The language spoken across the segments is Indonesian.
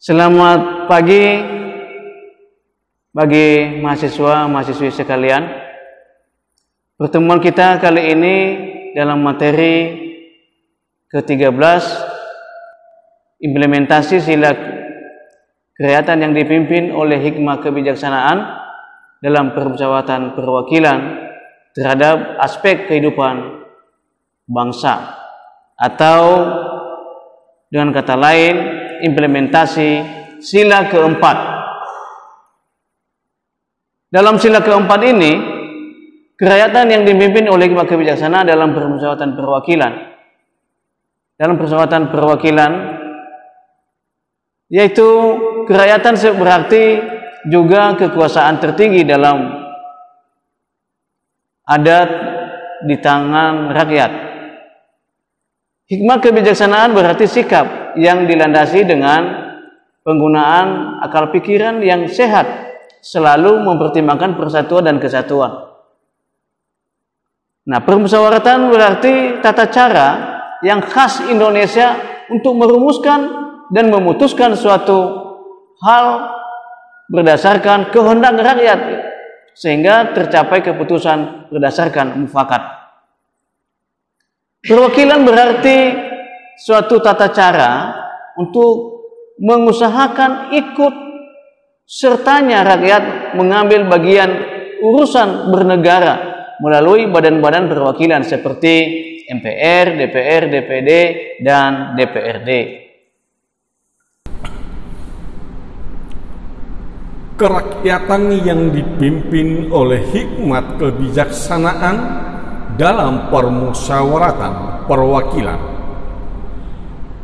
Selamat pagi bagi mahasiswa-mahasiswi sekalian. Pertemuan kita kali ini dalam materi ke-13, implementasi sila kerakyatan yang dipimpin oleh hikmah kebijaksanaan dalam permusyawaratan perwakilan terhadap aspek kehidupan bangsa, atau dengan kata lain implementasi sila keempat. Dalam sila keempat ini, kerakyatan yang dipimpin oleh hikmah kebijaksanaan dalam permusyawaratan perwakilan. Dalam permusyawaratan perwakilan, yaitu kerakyatan berarti juga kekuasaan tertinggi dalam adat di tangan rakyat. Hikmah kebijaksanaan berarti sikap yang dilandasi dengan penggunaan akal pikiran yang sehat, selalu mempertimbangkan persatuan dan kesatuan. Nah, permusyawaratan berarti tata cara yang khas Indonesia untuk merumuskan dan memutuskan suatu hal berdasarkan kehendak rakyat, sehingga tercapai keputusan berdasarkan mufakat. Perwakilan berarti suatu tata cara untuk mengusahakan ikut sertanya rakyat mengambil bagian urusan bernegara melalui badan-badan perwakilan seperti MPR, DPR, DPD, dan DPRD. Kerakyatan yang dipimpin oleh hikmat kebijaksanaan dalam permusyawaratan perwakilan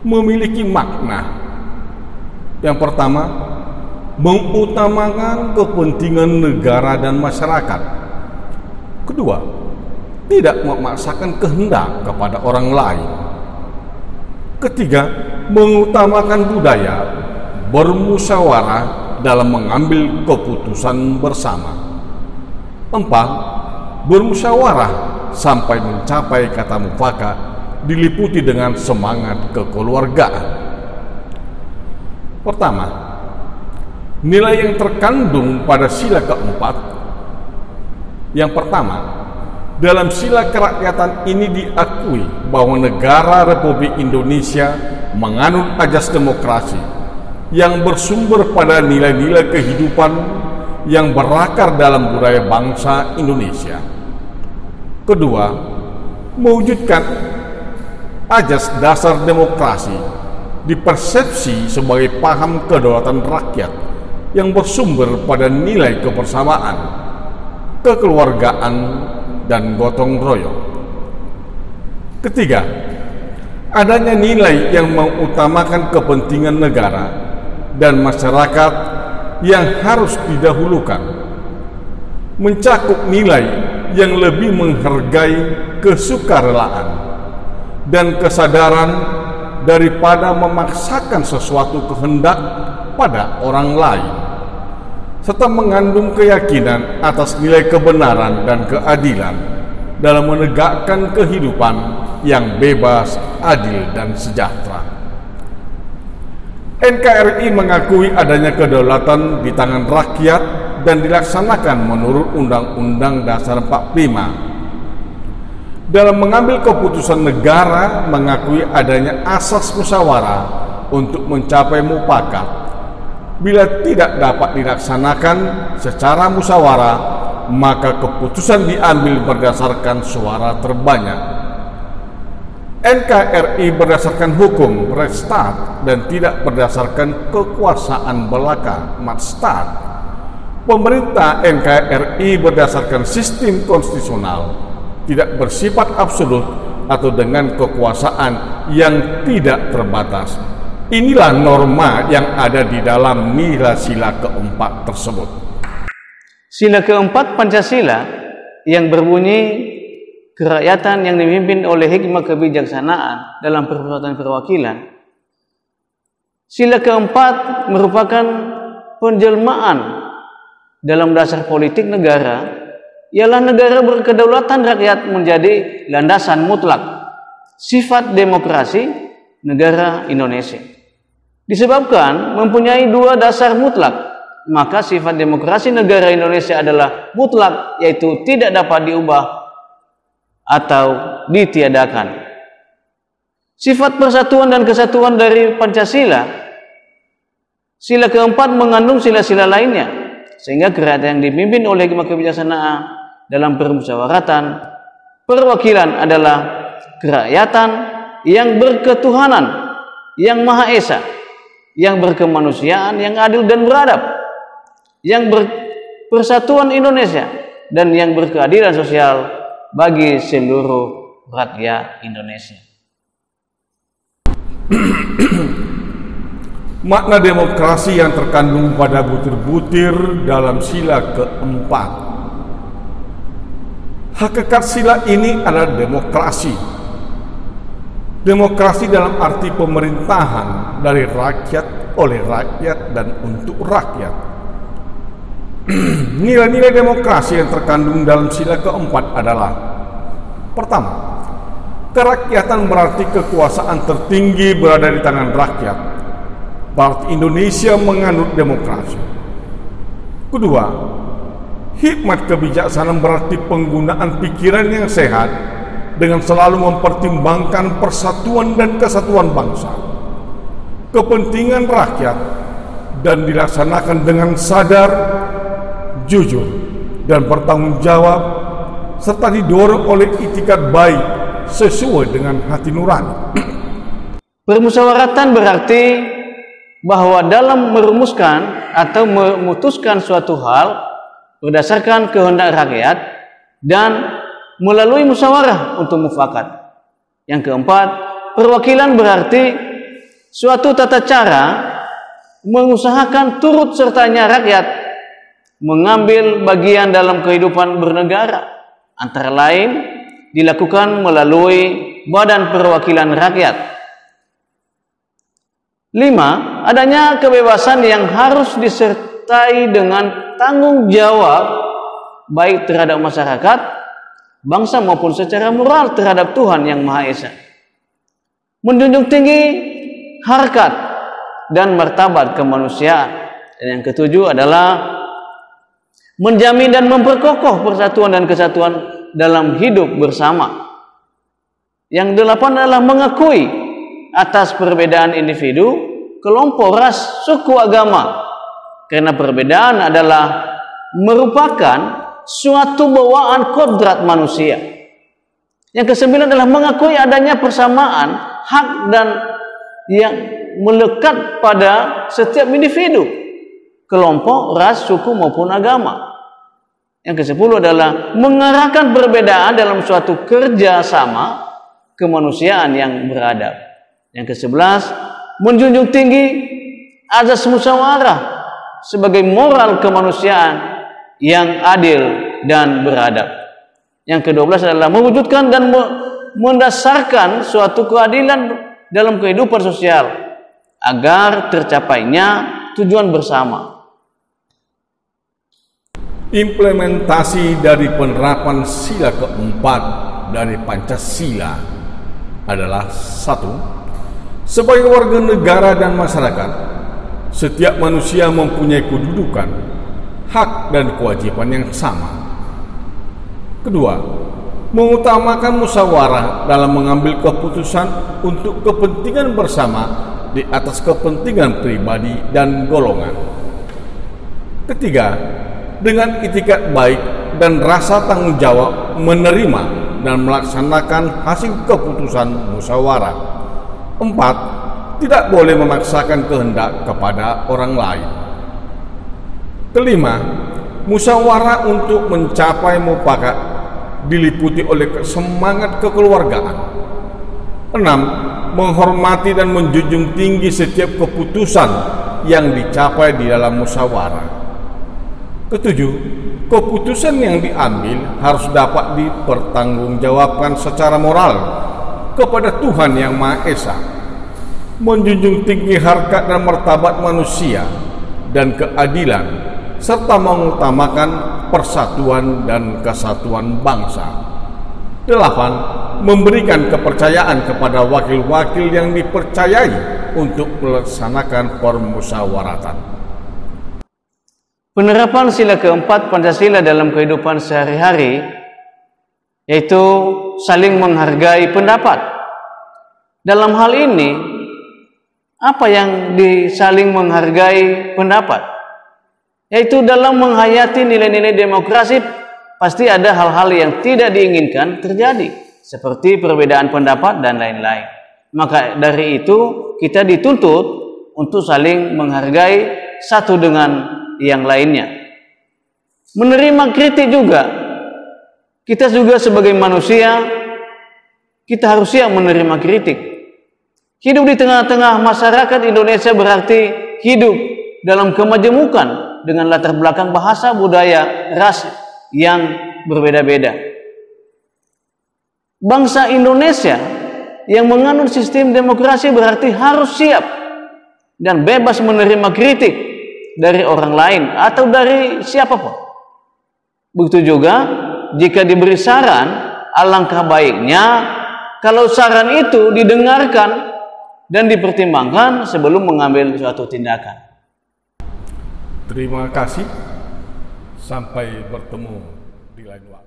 memiliki makna. Yang pertama, mengutamakan kepentingan negara dan masyarakat. Kedua, tidak memaksakan kehendak kepada orang lain. Ketiga, mengutamakan budaya bermusyawarah dalam mengambil keputusan bersama. Empat, bermusyawarah sampai mencapai kata mufakat diliputi dengan semangat kekeluargaan. Pertama, nilai yang terkandung pada sila keempat. Yang pertama, dalam sila kerakyatan ini diakui bahwa negara Republik Indonesia menganut ajas demokrasi yang bersumber pada nilai-nilai kehidupan yang berakar dalam budaya bangsa Indonesia. Kedua, mewujudkan ajas dasar demokrasi dipersepsi sebagai paham kedaulatan rakyat yang bersumber pada nilai kebersamaan, kekeluargaan, dan gotong royong. Ketiga, adanya nilai yang mengutamakan kepentingan negara dan masyarakat yang harus didahulukan, mencakup nilai yang lebih menghargai kesukarelaan dan kesadaran daripada memaksakan sesuatu kehendak pada orang lain, serta mengandung keyakinan atas nilai kebenaran dan keadilan dalam menegakkan kehidupan yang bebas, adil, dan sejahtera. NKRI mengakui adanya kedaulatan di tangan rakyat dan dilaksanakan menurut Undang-Undang Dasar 45. Dalam mengambil keputusan, negara mengakui adanya asas musyawarah untuk mencapai mufakat. Bila tidak dapat dilaksanakan secara musyawarah, maka keputusan diambil berdasarkan suara terbanyak. NKRI berdasarkan hukum Rechtsstaat dan tidak berdasarkan kekuasaan belaka Machtstaat. Pemerintah NKRI berdasarkan sistem konstitusional, tidak bersifat absolut atau dengan kekuasaan yang tidak terbatas. Inilah norma yang ada di dalam nilai sila keempat tersebut. Sila keempat Pancasila yang berbunyi kerakyatan yang dipimpin oleh hikmah kebijaksanaan dalam permusyawaratan perwakilan. Sila keempat merupakan penjelmaan dalam dasar politik negara, ialah negara berkedaulatan rakyat menjadi landasan mutlak sifat demokrasi negara Indonesia. disebabkan mempunyai dua dasar mutlak, maka sifat demokrasi negara Indonesia adalah mutlak, yaitu tidak dapat diubah atau ditiadakan. Sifat persatuan dan kesatuan dari Pancasila, sila keempat mengandung sila-sila lainnya, sehingga kerakyatan yang dipimpin oleh hikmah kebijaksanaan dalam permusyawaratan perwakilan adalah kerakyatan yang berketuhanan, yang Maha Esa, yang berkemanusiaan, yang adil dan beradab, yang berpersatuan Indonesia, dan yang berkeadilan sosial bagi seluruh rakyat Indonesia. Makna demokrasi yang terkandung pada butir-butir dalam sila keempat. Hakikat sila ini adalah demokrasi. Demokrasi dalam arti pemerintahan dari rakyat, oleh rakyat, dan untuk rakyat. Nilai-nilai demokrasi yang terkandung dalam sila keempat adalah: pertama, kerakyatan berarti kekuasaan tertinggi berada di tangan rakyat. Berarti Indonesia menganut demokrasi. Kedua, hikmat kebijaksanaan berarti penggunaan pikiran yang sehat dengan selalu mempertimbangkan persatuan dan kesatuan bangsa, kepentingan rakyat, dan dilaksanakan dengan sadar, jujur, dan bertanggung jawab, serta didorong oleh itikat baik sesuai dengan hati nurani. Permusyawaratan berarti bahwa dalam merumuskan atau memutuskan suatu hal berdasarkan kehendak rakyat dan melalui musyawarah untuk mufakat. Yang keempat, perwakilan berarti suatu tata cara mengusahakan turut sertanya rakyat mengambil bagian dalam kehidupan bernegara, antara lain dilakukan melalui Badan Perwakilan Rakyat. 5. Adanya kebebasan yang harus disertai dengan tanggung jawab baik terhadap masyarakat, bangsa maupun secara moral terhadap Tuhan Yang Maha Esa. Menjunjung tinggi harkat dan martabat kemanusiaan. Dan yang ketujuh adalah menjamin dan memperkokoh persatuan dan kesatuan dalam hidup bersama. Yang delapan adalah mengakui atas perbedaan individu, kelompok, ras, suku, agama, karena perbedaan adalah merupakan suatu bawaan kodrat manusia. Yang kesembilan adalah mengakui adanya persamaan hak dan yang melekat pada setiap individu, kelompok, ras, suku maupun agama. Yang kesepuluh adalah mengarahkan perbedaan dalam suatu kerjasama kemanusiaan yang beradab. Yang kesebelas, menjunjung tinggi azas musyawarah sebagai moral kemanusiaan yang adil dan beradab. Yang ke-12 adalah mewujudkan dan mendasarkan suatu keadilan dalam kehidupan sosial agar tercapainya tujuan bersama. Implementasi dari penerapan sila keempat dari Pancasila adalah: 1. Sebagai warga negara dan masyarakat, setiap manusia mempunyai kedudukan, hak dan kewajiban yang sama. Kedua, mengutamakan musyawarah dalam mengambil keputusan untuk kepentingan bersama di atas kepentingan pribadi dan golongan. Ketiga, dengan itikat baik dan rasa tanggung jawab menerima dan melaksanakan hasil keputusan musyawarah. 4. Tidak boleh memaksakan kehendak kepada orang lain. Kelima, musyawarah untuk mencapai mufakat diliputi oleh semangat kekeluargaan. 6. Menghormati dan menjunjung tinggi setiap keputusan yang dicapai di dalam musyawarah. Ketujuh, keputusan yang diambil harus dapat dipertanggungjawabkan secara moral kepada Tuhan Yang Maha Esa, menjunjung tinggi harkat dan martabat manusia dan keadilan, serta mengutamakan persatuan dan kesatuan bangsa. 8. Memberikan kepercayaan kepada wakil-wakil yang dipercayai untuk melaksanakan permusyawaratan. Penerapan sila keempat Pancasila dalam kehidupan sehari-hari yaitu saling menghargai pendapat. Dalam hal ini, apa yang disaling menghargai pendapat? Yaitu dalam menghayati nilai-nilai demokrasi pasti ada hal-hal yang tidak diinginkan terjadi, seperti perbedaan pendapat dan lain-lain. Maka dari itu kita dituntut untuk saling menghargai satu dengan yang lainnya. Menerima kritik juga. Kita juga sebagai manusia, kita harus siap menerima kritik. Hidup di tengah-tengah masyarakat Indonesia berarti hidup dalam kemajemukan dengan latar belakang bahasa, budaya, ras yang berbeda-beda. Bangsa Indonesia yang menganut sistem demokrasi berarti harus siap dan bebas menerima kritik dari orang lain atau dari siapapun. Begitu juga jika diberi saran, alangkah baiknya kalau saran itu didengarkan dan dipertimbangkan sebelum mengambil suatu tindakan. Terima kasih. Sampai bertemu di lain waktu.